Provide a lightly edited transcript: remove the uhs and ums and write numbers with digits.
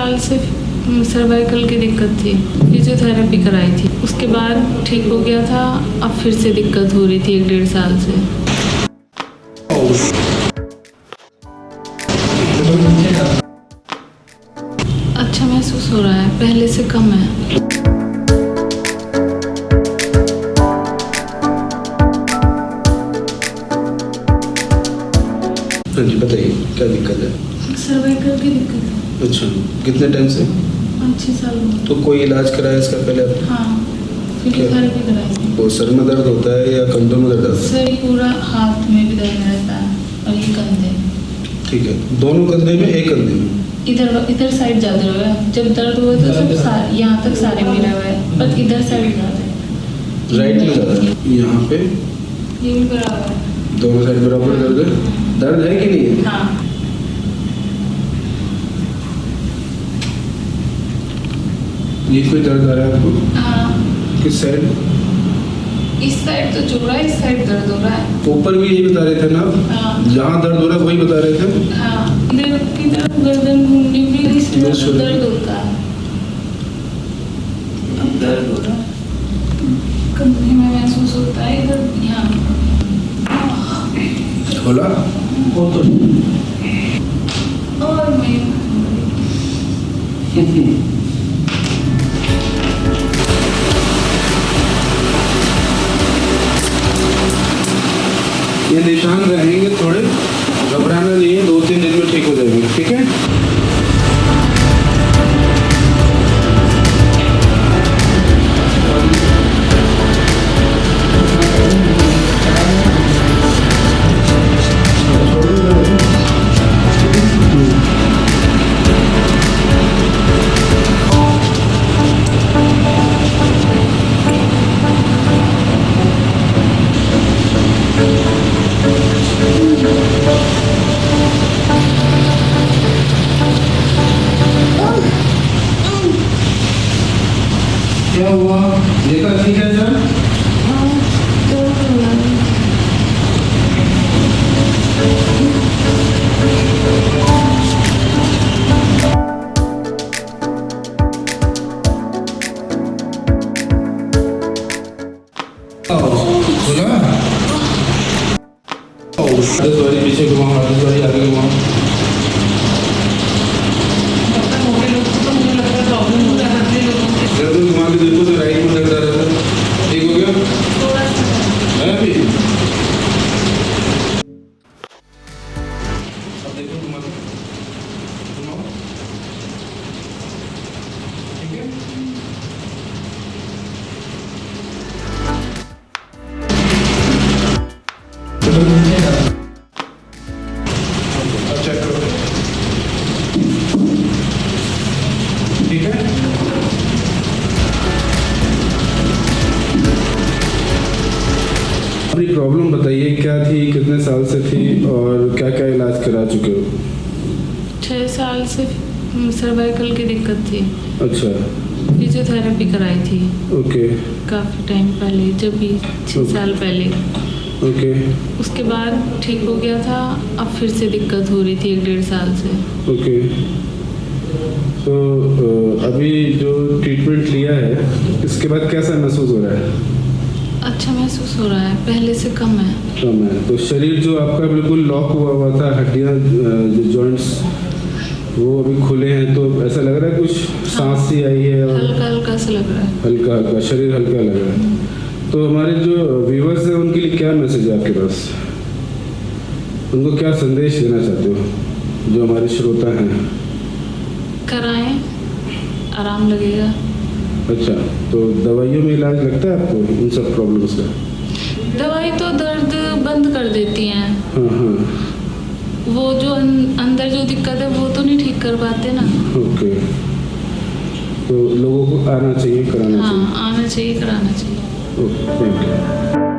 साल से सर्वाइकल की दिक्कत थी, फिजियोथेरेपी कराई थी, उसके बाद ठीक हो गया था। अब फिर से दिक्कत हो रही थी 1-1.5 साल से। अच्छा महसूस हो रहा है, पहले से कम है। हाँ जी, बताइए क्या दिक्कत है? सर्वाइकल की दिक्कत है। अच्छा, कितने टाइम से? 5-6 साल हो गए। तो कोई इलाज कराया इसका पहले आपने? हाँ, फिजियोथेरेपी कराई थी। वो सर में दर्द होता है या कंधों में दर्द होता है? सर पूरा हाथ में भी दर्द रहता है और ये कंधे। ठीक है, दोनों कंधे में, एक कंधे में? इधर साइड ज़्यादा हुआ है। जब दर्द हुआ तो सब यहाँ तक सारे मिला हुआ है, पर इधर साइड ज़्यादा है। राइट में ज़्यादा है, यहाँ पे? ये भी बराबर है। दोनों साइड बराबर दर्द है? दर्द है कि नहीं है? हाँ। ये कोई दर्द आ रहा है आपको? हाँ, किस साइड? इस साइड तो चुभ रहा है, इस साइड दर्द हो रहा है। ऊपर भी यही बता रहे थे ना आप? हाँ। जहाँ दर्द हो रहा है वही बता रहे थे? हाँ, इधर की तरफ गर्दन घूमने भी इसमें दर्द होता है। अब दर्द हो रहा है, कंधे में महसूस होता है, इधर यहाँ। खोला? वो तो और मैं ये निशान रहेंगे थोड़े, घबराना नहीं है, 2-3 दिन में ठीक हो जाएंगे, ठीक है? क्या हुआ? देखा ठीक है सर? खुला? सॉरी, पीछे घुमाओ, सॉरी आगे घुमाओ। गर्दन घुमा के देखो तो राइट में दर्द आ रहा था, ठीक हो गया? है अभी? अब देखो घुमा के, घुमाओ, ठीक है? अब चेक करो, ठीक है? अपनी प्रॉब्लम बताइए, क्या थी, कितने साल से थी और क्या क्या इलाज करा चुके हो? 6 साल से सर्वाइकल की दिक्कत थी। अच्छा, फिजियोथेरेपी कराई थी ओके काफ़ी टाइम पहले, जब भी 6 साल पहले। ओके उसके बाद ठीक हो गया था। अब फिर से दिक्कत हो रही थी 1-1.5 साल से। ओके। तो अभी जो ट्रीटमेंट लिया है, इसके बाद कैसा महसूस हो रहा है? अच्छा महसूस हो रहा है, पहले से कम है। कम है। तो शरीर जो आपका बिल्कुल लॉक हुआ था, हड्डियाँ जो जॉइंट्स वो अभी खुले हैं, तो ऐसा लग रहा है कुछ सांस सी आई है? और हल्का हल्का सा लग रहा है। हल्का हल्का शरीर हल्का लग रहा है। तो हमारे जो व्यूवर्स हैं उनके लिए क्या मैसेज है आपके पास? उनको क्या संदेश देना चाहते हो जो हमारे श्रोता हैं? कराएं, आराम लगेगा। अच्छा, तो दवाइयों में इलाज लगता है आपको इन सब प्रॉब्लम्स का? दवाई तो दर्द बंद कर देती हैं। हाँ हाँ, वो जो अंदर जो दिक्कत है वो तो नहीं ठीक कर पाते ना। ओके। तो लोगों को आना चाहिए, कराना चाहिए? हाँ, आना चाहिए, कराना चाहिए। Okay, thank you.